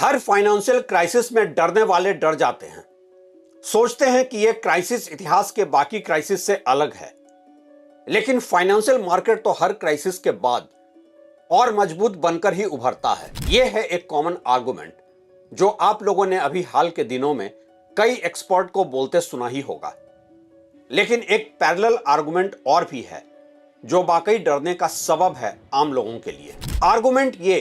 हर financial crisis में डरने वाले डर जाते हैं, सोचते हैं कि यह क्राइसिस इतिहास के बाकी क्राइसिस से अलग है। लेकिन फाइनेंशियल मार्केट तो हर क्राइसिस के बाद और मजबूत बनकर ही उभरता है। यह है एक कॉमन आर्गुमेंट जो आप लोगों ने अभी हाल के दिनों में कई एक्सपर्ट को बोलते सुना ही होगा। लेकिन एक पैरेलल आर्गुमेंट और भी है जो वाकई डरने का सबब है आम लोगों के लिए। आर्गुमेंट ये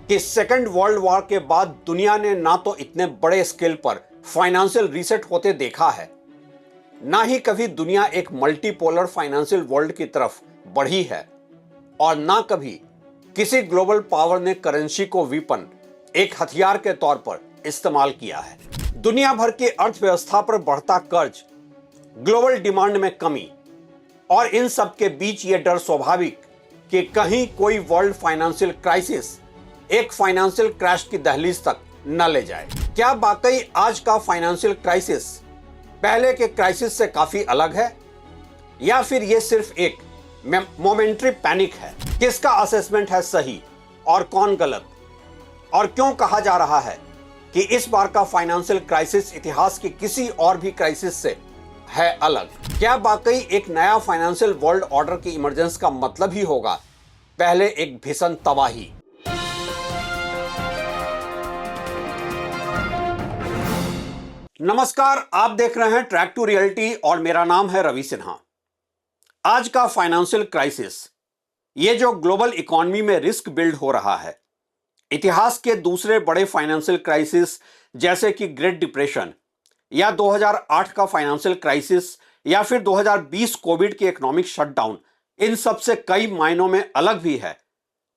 कि सेकेंड वर्ल्ड वॉर के बाद दुनिया ने ना तो इतने बड़े स्केल पर फाइनेंशियल रीसेट होते देखा है, ना ही कभी दुनिया एक मल्टीपोलर फाइनेंशियल वर्ल्ड की तरफ बढ़ी है, और ना कभी किसी ग्लोबल पावर ने करेंसी को वेपन, एक हथियार के तौर पर इस्तेमाल किया है। दुनिया भर की अर्थव्यवस्था पर बढ़ता कर्ज, ग्लोबल डिमांड में कमी और इन सब के बीच ये डर स्वाभाविक कि कहीं कोई वर्ल्ड फाइनेंशियल क्राइसिस एक फाइनेंशियल क्रैश की दहलीज तक न ले जाए। क्या वाकई आज का फाइनेंशियल क्राइसिस पहले के क्राइसिस से काफी अलग है, या फिर यह सिर्फ एक मोमेंटरी पैनिक है? किसका असेसमेंट है सही और कौन गलत? और क्यों कहा जा रहा है कि इस बार का फाइनेंशियल क्राइसिस इतिहास की किसी और भी क्राइसिस से है अलग? क्या वाकई एक नया फाइनेंशियल वर्ल्ड ऑर्डर की इमरजेंस का मतलब ही होगा पहले एक भीषण तबाही? नमस्कार, आप देख रहे हैं ट्रैक टू रियलिटी और मेरा नाम है रवि सिन्हा। आज का फाइनेंशियल क्राइसिस, ये जो ग्लोबल इकोनॉमी में रिस्क बिल्ड हो रहा है, इतिहास के दूसरे बड़े फाइनेंशियल क्राइसिस जैसे कि ग्रेट डिप्रेशन या 2008 का फाइनेंशियल क्राइसिस या फिर 2020 कोविड की इकोनॉमिक शटडाउन, इन सब से कई मायनों में अलग भी है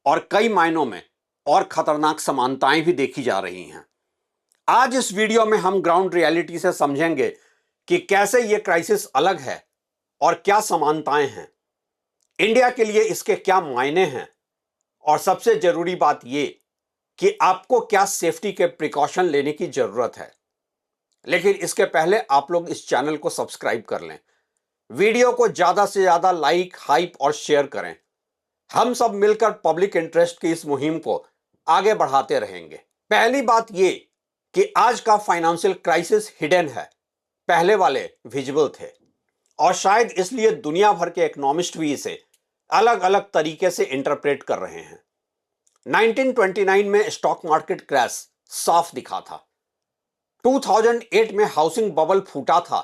और कई मायनों में और खतरनाक समानताएं भी देखी जा रही हैं। आज इस वीडियो में हम ग्राउंड रियलिटी से समझेंगे कि कैसे यह क्राइसिस अलग है और क्या समानताएं हैं, इंडिया के लिए इसके क्या मायने हैं, और सबसे जरूरी बात यह कि आपको क्या सेफ्टी के प्रिकॉशन लेने की जरूरत है। लेकिन इसके पहले आप लोग इस चैनल को सब्सक्राइब कर लें, वीडियो को ज्यादा से ज्यादा लाइक, हाइप और शेयर करें। हम सब मिलकर पब्लिक इंटरेस्ट की इस मुहिम को आगे बढ़ाते रहेंगे। पहली बात यह कि आज का फाइनेंशियल क्राइसिस हिडन है, पहले वाले विजिबल थे, और शायद इसलिए दुनिया भर के इकोनॉमिस्ट भी इसे अलग अलग तरीके से इंटरप्रेट कर रहे हैं। 1929 में स्टॉक मार्केट क्रैश साफ दिखा था, 2008 में हाउसिंग बबल फूटा था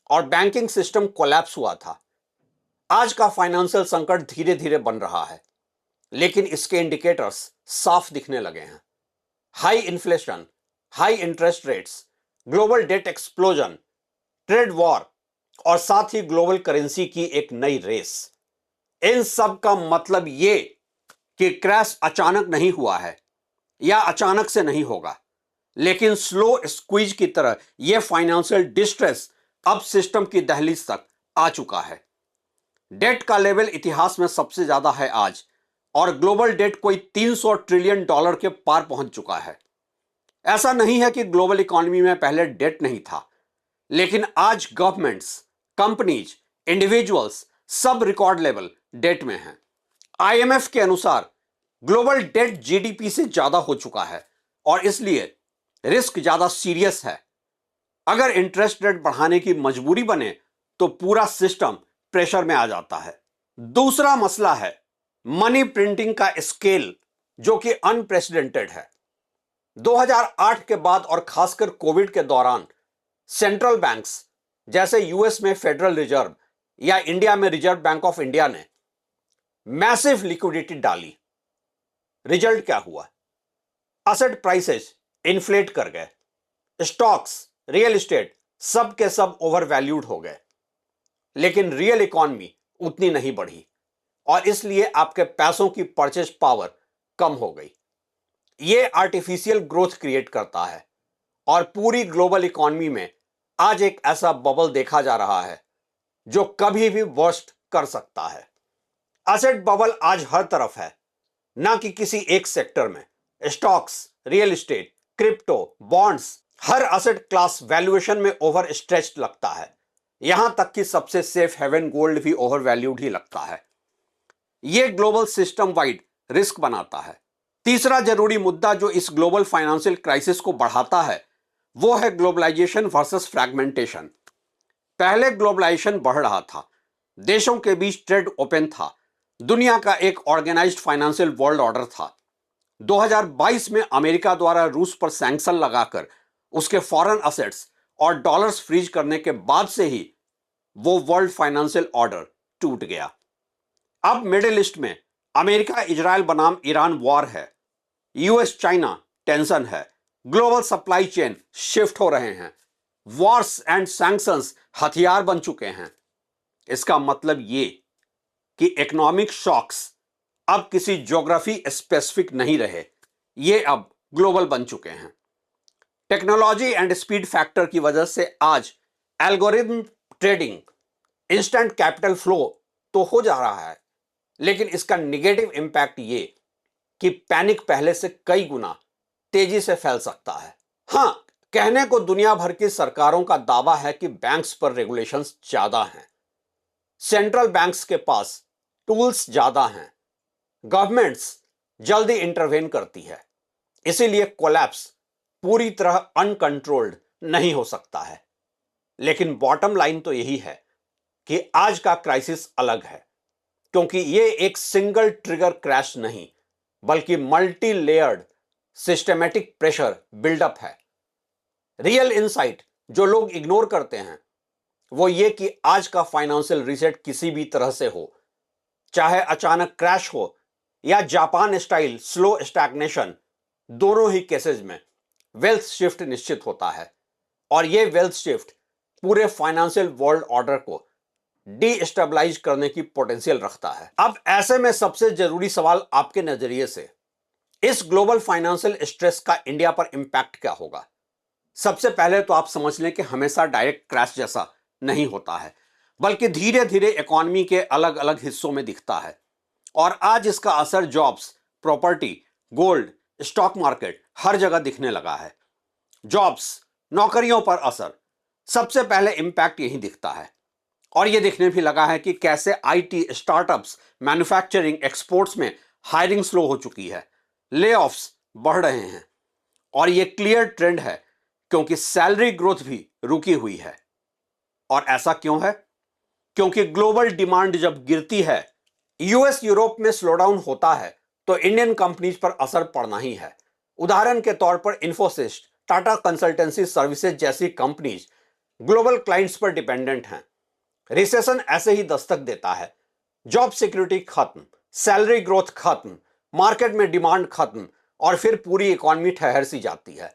और बैंकिंग सिस्टम कोलैप्स हुआ था। आज का फाइनेंशियल संकट धीरे धीरे बन रहा है, लेकिन इसके इंडिकेटर्स साफ दिखने लगे हैं। High inflation, high interest rates, global debt explosion, trade war और साथ ही ग्लोबल करेंसी की एक नई रेस। इन सब का मतलब ये कि क्रैश अचानक नहीं हुआ है या अचानक से नहीं होगा, लेकिन स्लो स्क्वीज की तरह यह फाइनेंशियल डिस्ट्रेस अब सिस्टम की दहलीज तक आ चुका है। डेट का लेवल इतिहास में सबसे ज्यादा है आज, और ग्लोबल डेट कोई 300 ट्रिलियन डॉलर के पार पहुंच चुका है। ऐसा नहीं है कि ग्लोबल इकोनॉमी में पहले डेट नहीं था, लेकिन आज गवर्नमेंट्स, कंपनीज, इंडिविजुअल्स सब रिकॉर्ड लेवल डेट में हैं। आईएमएफ के अनुसार ग्लोबल डेट जीडीपी से ज्यादा हो चुका है और इसलिए रिस्क ज्यादा सीरियस है। अगर इंटरेस्ट रेट बढ़ाने की मजबूरी बने तो पूरा सिस्टम प्रेशर में आ जाता है। दूसरा मसला है मनी प्रिंटिंग का स्केल, जो कि अनप्रेसिडेंटेड है। 2008 के बाद और खासकर कोविड के दौरान सेंट्रल बैंक्स जैसे यूएस में फेडरल रिजर्व या इंडिया में रिजर्व बैंक ऑफ इंडिया ने मैसिव लिक्विडिटी डाली। रिजल्ट क्या हुआ? असेट प्राइसेस इन्फ्लेट कर गए, स्टॉक्स, रियल एस्टेट सब के सब ओवर वैल्यूड हो गए, लेकिन रियल इकॉनमी उतनी नहीं बढ़ी और इसलिए आपके पैसों की परचेज पावर कम हो गई। यह आर्टिफिशियल ग्रोथ क्रिएट करता है और पूरी ग्लोबल इकोनॉमी में आज एक ऐसा बबल देखा जा रहा है जो कभी भी वर्स्ट कर सकता है। एसेट बबल आज हर तरफ है, ना कि किसी एक सेक्टर में। Stocks, real estate, crypto, bonds, हर एसेट क्लास वैल्यूएशन में ओवर स्ट्रेच्ड लगता है। यहां तक कि सबसे सेफ हेवन गोल्ड भी ओवर वैल्यूड ही लगता है। यह ग्लोबल सिस्टम वाइड रिस्क बनाता है तीसरा जरूरी मुद्दा जो इस ग्लोबल फाइनेंशियल क्राइसिस को बढ़ाता है वो है ग्लोबलाइजेशन वर्सेस फ्रैगमेंटेशन। पहले ग्लोबलाइजेशन बढ़ रहा था, देशों के बीच ट्रेड ओपन था, दुनिया का एक ऑर्गेनाइज्ड फाइनेंशियल वर्ल्ड ऑर्डर था। 2022 में अमेरिका द्वारा रूस पर सैंक्शन लगाकर उसके फॉरेन असेट्स और डॉलर्स फ्रीज करने के बाद से ही वो वर्ल्ड फाइनेंशियल ऑर्डर टूट गया। अब मिडिल ईस्ट में अमेरिका इजराइल बनाम ईरान वॉर है, यूएस चाइना टेंशन है, ग्लोबल सप्लाई चेन शिफ्ट हो रहे हैं, वॉर्स एंड सैंक्शंस हथियार बन चुके हैं। इसका मतलब ये कि इकोनॉमिक शॉक्स अब किसी ज्योग्राफी स्पेसिफिक नहीं रहे, ये अब ग्लोबल बन चुके हैं। टेक्नोलॉजी एंड स्पीड फैक्टर की वजह से आज algorithm trading, instant capital flow तो हो जा रहा है, लेकिन इसका निगेटिव इंपैक्ट ये कि पैनिक पहले से कई गुना तेजी से फैल सकता है। हां, कहने को दुनिया भर की सरकारों का दावा है कि बैंक्स पर रेगुलेशंस ज्यादा हैं, सेंट्रल बैंक्स के पास टूल्स ज्यादा हैं, गवर्नमेंट्स जल्दी इंटरवेन करती है, इसीलिए कोलैप्स पूरी तरह अनकंट्रोल्ड नहीं हो सकता है। लेकिन बॉटम लाइन तो यही है कि आज का क्राइसिस अलग है, क्योंकि यह एक सिंगल ट्रिगर क्रैश नहीं बल्कि multi layered systematic pressure buildup है। रियल इनसाइट जो लोग इग्नोर करते हैं वो ये कि आज का फाइनेंशियल रीसेट किसी भी तरह से हो, चाहे अचानक क्रैश हो या जापान स्टाइल स्लो स्टैग्नेशन, दोनों ही केसेस में वेल्थ शिफ्ट निश्चित होता है और यह वेल्थ शिफ्ट पूरे फाइनेंशियल वर्ल्ड ऑर्डर को डीस्टेबलाइज करने की पोटेंशियल रखता है। अब ऐसे में सबसे जरूरी सवाल आपके नजरिए से, इस ग्लोबल फाइनेंशियल स्ट्रेस का इंडिया पर इंपैक्ट क्या होगा? सबसे पहले तो आप समझ लें कि हमेशा डायरेक्ट क्रैश जैसा नहीं होता है, बल्कि धीरे धीरे इकोनॉमी के अलग अलग हिस्सों में दिखता है और आज इसका असर jobs, property, gold, stock market हर जगह दिखने लगा है। जॉब्स, नौकरियों पर असर सबसे पहले इंपैक्ट यही दिखता है और यह दिखने भी लगा है कि कैसे आईटी, स्टार्टअप्स, मैन्युफैक्चरिंग, एक्सपोर्ट्स में हायरिंग स्लो हो चुकी है, लेऑफ्स बढ़ रहे हैं और यह क्लियर ट्रेंड है क्योंकि सैलरी ग्रोथ भी रुकी हुई है। और ऐसा क्यों है? क्योंकि ग्लोबल डिमांड जब गिरती है, यूएस यूरोप में स्लोडाउन होता है, तो इंडियन कंपनीज पर असर पड़ना ही है। उदाहरण के तौर पर इन्फोसिस, टाटा कंसल्टेंसी सर्विसेज जैसी कंपनीज ग्लोबल क्लाइंट्स पर डिपेंडेंट हैं। रिसेशन ऐसे ही दस्तक देता है, जॉब सिक्योरिटी खत्म, सैलरी ग्रोथ खत्म, मार्केट में डिमांड खत्म और फिर पूरी इकोनॉमी ठहर सी जाती है।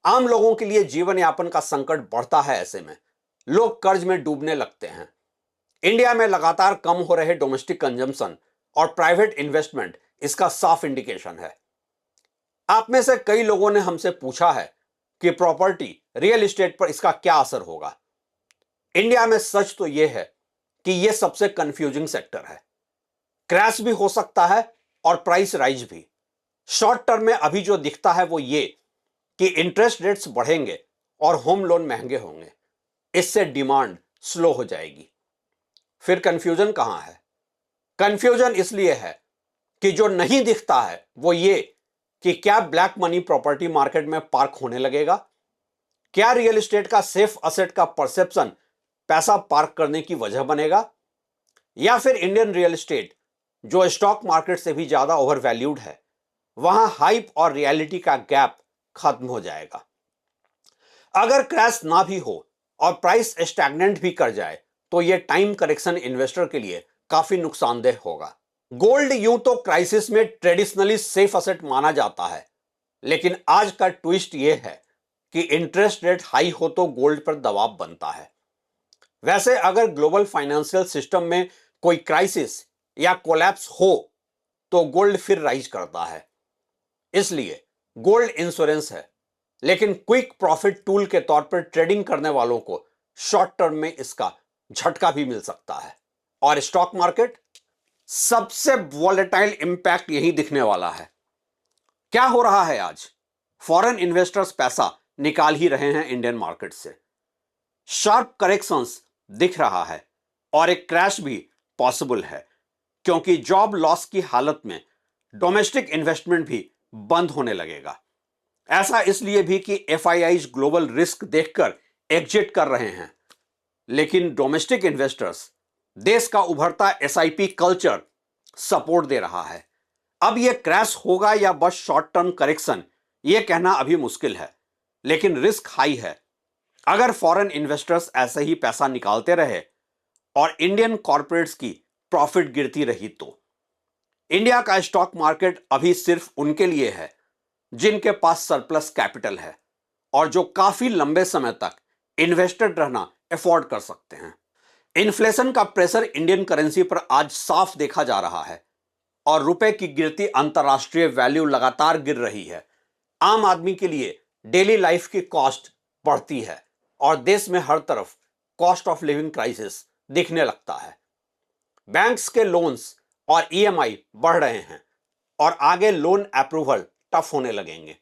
आम लोगों के लिए जीवन यापन का संकट बढ़ता है। ऐसे में लोग कर्ज में डूबने लगते हैं। इंडिया में लगातार कम हो रहे डोमेस्टिक कंजम्पशन और प्राइवेट इन्वेस्टमेंट इसका साफ इंडिकेशन है। आप में से कई लोगों ने हमसे पूछा है कि प्रॉपर्टी, रियल एस्टेट पर इसका क्या असर होगा। इंडिया में सच तो यह है कि यह सबसे कंफ्यूजिंग सेक्टर है। क्रैश भी हो सकता है और प्राइस राइज भी। शॉर्ट टर्म में अभी जो दिखता है वो ये कि इंटरेस्ट रेट्स बढ़ेंगे और होम लोन महंगे होंगे, इससे डिमांड स्लो हो जाएगी। फिर कंफ्यूजन कहां है? कंफ्यूजन इसलिए है कि जो नहीं दिखता है वो ये कि क्या ब्लैक मनी प्रॉपर्टी मार्केट में पार्क होने लगेगा? क्या रियल एस्टेट का सेफ असेट का परसेप्शन पैसा पार्क करने की वजह बनेगा? या फिर इंडियन रियल एस्टेट जो स्टॉक मार्केट से भी ज्यादा ओवर वैल्यूड है, वहां हाइप और रियलिटी का गैप खत्म हो जाएगा? अगर क्रैश ना भी हो और प्राइस स्टैग्नेंट भी कर जाए तो यह टाइम करेक्शन इन्वेस्टर के लिए काफी नुकसानदेह होगा। गोल्ड यूं तो क्राइसिस में ट्रेडिशनली सेफ असेट माना जाता है, लेकिन आज का ट्विस्ट यह है कि इंटरेस्ट रेट हाई हो तो गोल्ड पर दबाव बनता है। वैसे अगर ग्लोबल फाइनेंशियल सिस्टम में कोई क्राइसिस या कोलैप्स हो तो गोल्ड फिर राइज करता है। इसलिए गोल्ड इंश्योरेंस है, लेकिन क्विक प्रॉफिट टूल के तौर पर ट्रेडिंग करने वालों को शॉर्ट टर्म में इसका झटका भी मिल सकता है। और स्टॉक मार्केट, सबसे वॉलेटाइल इंपैक्ट यही दिखने वाला है। क्या हो रहा है आज? फॉरेन इन्वेस्टर्स पैसा निकाल ही रहे हैं इंडियन मार्केट से। शार्प करेक्शंस दिख रहा है और एक क्रैश भी पॉसिबल है, क्योंकि जॉब लॉस की हालत में डोमेस्टिक इन्वेस्टमेंट भी बंद होने लगेगा। ऐसा इसलिए भी कि एफआईआईज ग्लोबल रिस्क देखकर एग्जिट कर रहे हैं, लेकिन डोमेस्टिक इन्वेस्टर्स, देश का उभरता एसआईपी कल्चर सपोर्ट दे रहा है। अब यह क्रैश होगा या बस शॉर्ट टर्म करेक्शन, यह कहना अभी मुश्किल है, लेकिन रिस्क हाई है। अगर फॉरेन इन्वेस्टर्स ऐसे ही पैसा निकालते रहे और इंडियन कॉर्पोरेट्स की प्रॉफिट गिरती रही तो इंडिया का स्टॉक मार्केट अभी सिर्फ उनके लिए है जिनके पास सरप्लस कैपिटल है और जो काफी लंबे समय तक इन्वेस्टेड रहना अफोर्ड कर सकते हैं। इन्फ्लेशन का प्रेशर इंडियन करेंसी पर आज साफ देखा जा रहा है और रुपए की गिरती अंतर्राष्ट्रीय वैल्यू लगातार गिर रही है। आम आदमी के लिए डेली लाइफ की कॉस्ट बढ़ती है और देश में हर तरफ कॉस्ट ऑफ लिविंग क्राइसिस दिखने लगता है। बैंक्स के लोन्स और ईएमआई बढ़ रहे हैं और आगे लोन अप्रूवल टफ होने लगेंगे।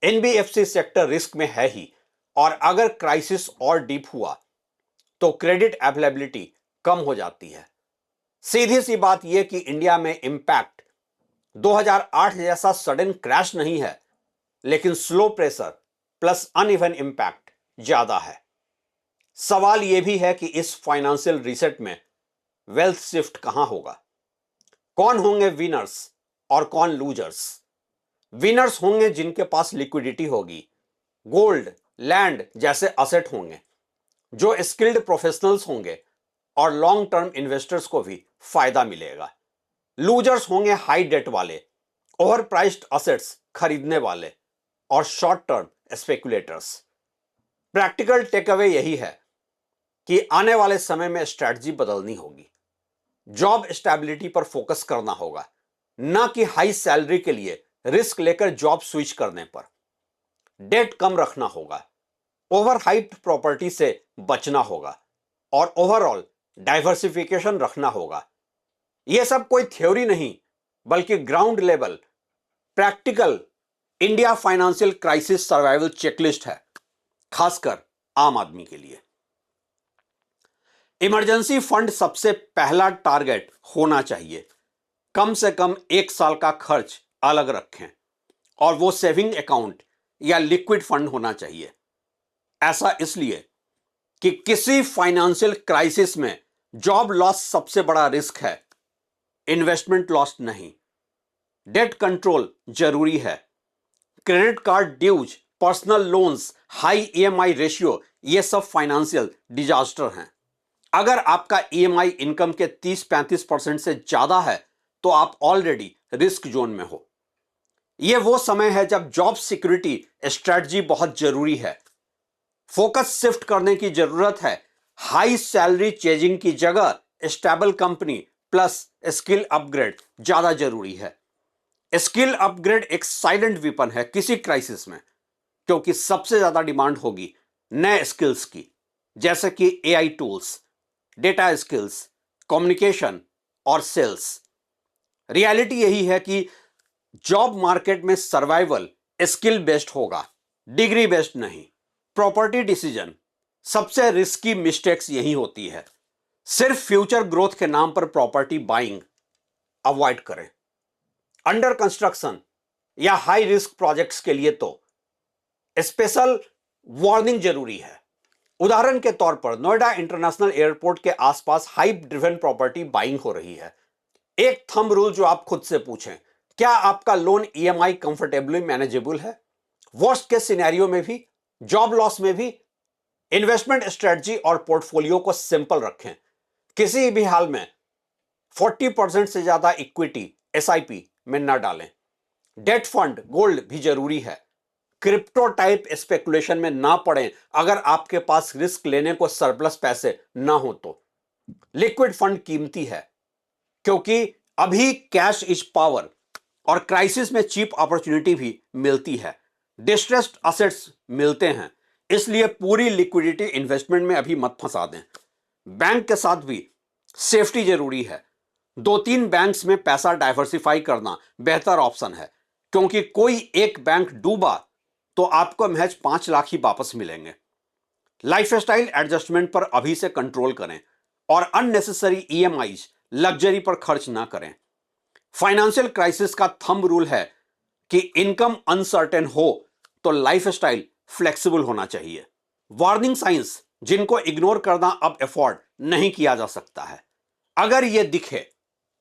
एनबीएफसी सेक्टर रिस्क में है ही, और अगर क्राइसिस और डीप हुआ तो क्रेडिट अवेलेबिलिटी कम हो जाती है। सीधी सी बात यह कि इंडिया में इंपैक्ट 2008 जैसा सडन क्रैश नहीं है, लेकिन slow pressure plus uneven impact ज्यादा है। सवाल यह भी है कि इस फाइनेंशियल रीसेट में वेल्थ शिफ्ट कहां होगा, कौन होंगे विनर्स और कौन लूजर्स। विनर्स होंगे जिनके पास लिक्विडिटी होगी, गोल्ड, लैंड जैसे असेट होंगे, जो स्किल्ड प्रोफेशनल्स होंगे और लॉन्ग टर्म इन्वेस्टर्स को भी फायदा मिलेगा। लूजर्स होंगे हाई डेट वाले, ओवर प्राइस्ड असेट्स खरीदने वाले और short term speculators. Practical takeaway यही है कि आने वाले समय में स्ट्रैटेजी बदलनी होगी। जॉब स्टेबिलिटी पर फोकस करना होगा, ना कि हाई सैलरी के लिए रिस्क लेकर जॉब स्विच करने पर। डेट कम रखना होगा, ओवर हाइप्ड प्रॉपर्टी से बचना होगा और ओवरऑल डाइवर्सिफिकेशन रखना होगा। यह सब कोई थ्योरी नहीं, बल्कि ground level practical India financial crisis survival checklist है, खासकर आम आदमी के लिए। इमरजेंसी फंड सबसे पहला टारगेट होना चाहिए। कम से कम 1 साल का खर्च अलग रखें और वो सेविंग अकाउंट या लिक्विड फंड होना चाहिए। ऐसा इसलिए कि किसी फाइनेंशियल क्राइसिस में जॉब लॉस सबसे बड़ा रिस्क है, इन्वेस्टमेंट लॉस नहीं। डेट कंट्रोल जरूरी है। Credit card dues, personal loans, high EMI ratio, ये सब फाइनेंशियल डिजास्टर हैं। अगर आपका ईएमआई इनकम के 30-35% से ज्यादा है तो आप ऑलरेडी रिस्क जोन में हो। यह वो समय है जब जॉब सिक्योरिटी स्ट्रेटजी बहुत जरूरी है। फोकस शिफ्ट करने की जरूरत है। हाई सैलरी चेजिंग की जगह stable company plus skill upgrade ज्यादा जरूरी है। स्किल अपग्रेड एक साइलेंट वेपन है किसी क्राइसिस में, क्योंकि सबसे ज्यादा डिमांड होगी नए स्किल्स की, जैसे कि AI tools, data skills, communication और सेल्स। रियलिटी यही है कि जॉब मार्केट में सर्वाइवल स्किल बेस्ड होगा, डिग्री बेस्ड नहीं। प्रॉपर्टी डिसीजन सबसे रिस्की मिस्टेक्स यही होती है। सिर्फ फ्यूचर ग्रोथ के नाम पर प्रॉपर्टी बाइंग अवॉइड करें। अंडर कंस्ट्रक्शन या हाई रिस्क प्रोजेक्ट्स के लिए तो स्पेशल वार्निंग जरूरी है। उदाहरण के तौर पर नोएडा इंटरनेशनल एयरपोर्ट के आसपास हाइप ड्रिवन प्रॉपर्टी बाइंग हो रही है। एक थंब रूल जो आप खुद से पूछें, क्या आपका लोन ईएमआई कंफर्टेबली मैनेजेबल है? वर्स्ट के सिनेरियो में भी, जॉब लॉस में भी। इन्वेस्टमेंट स्ट्रेटजी और पोर्टफोलियो को सिंपल रखें। किसी भी हाल में 40% से ज्यादा इक्विटी एसआईपी में न डालें। डेट फंड, गोल्ड भी जरूरी है। क्रिप्टो टाइप स्पेकुलेशन में ना पड़ें अगर आपके पास रिस्क लेने को सरप्लस पैसे ना हो तो। लिक्विड फंड कीमती है, क्योंकि अभी कैश इज पावर और क्राइसिस में चीप अपॉर्चुनिटी भी मिलती है, डिस्ट्रेस्ड असेट्स मिलते हैं। इसलिए पूरी लिक्विडिटी इन्वेस्टमेंट में अभी मत फंसा दें। बैंक के साथ भी सेफ्टी जरूरी है। 2-3 बैंक्स में पैसा डाइवर्सिफाई करना बेहतर ऑप्शन है, क्योंकि कोई एक बैंक डूबा तो आपको महज 5 लाख ही वापस मिलेंगे। लाइफस्टाइल एडजस्टमेंट पर अभी से कंट्रोल करें और अननेसेसरी ईएमआईज, लग्जरी पर खर्च ना करें। फाइनेंशियल क्राइसिस का थंब रूल है कि इनकम अनसर्टेन हो तो लाइफस्टाइल फ्लेक्सिबल होना चाहिए। वार्निंग साइंस जिनको इग्नोर करना अब अफोर्ड नहीं किया जा सकता है। अगर यह दिखे,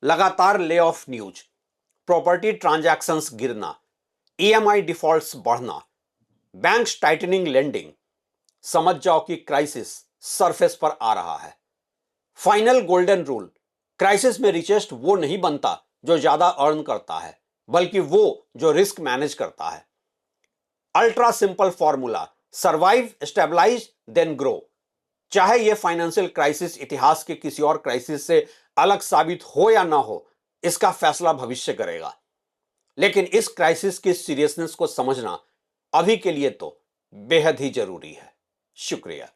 लगातार lay off news, property transactions गिरना, ईएमआई डिफॉल्ट्स बढ़ना, बैंक्स टाइटनिंग लेंडिंग, समझ जाओ कि क्राइसिस सरफेस पर आ रहा है। फाइनल गोल्डन रूल, क्राइसिस में रिचेस्ट वो नहीं बनता जो ज्यादा अर्न करता है, बल्कि वो जो रिस्क मैनेज करता है। Ultra simple formula, survive, stabilise, then grow. चाहे यह फाइनेंशियल क्राइसिस इतिहास के किसी और क्राइसिस से अलग साबित हो या ना हो, इसका फैसला भविष्य करेगा। लेकिन इस क्राइसिस की सीरियसनेस को समझना अभी के लिए तो बेहद ही जरूरी है। शुक्रिया।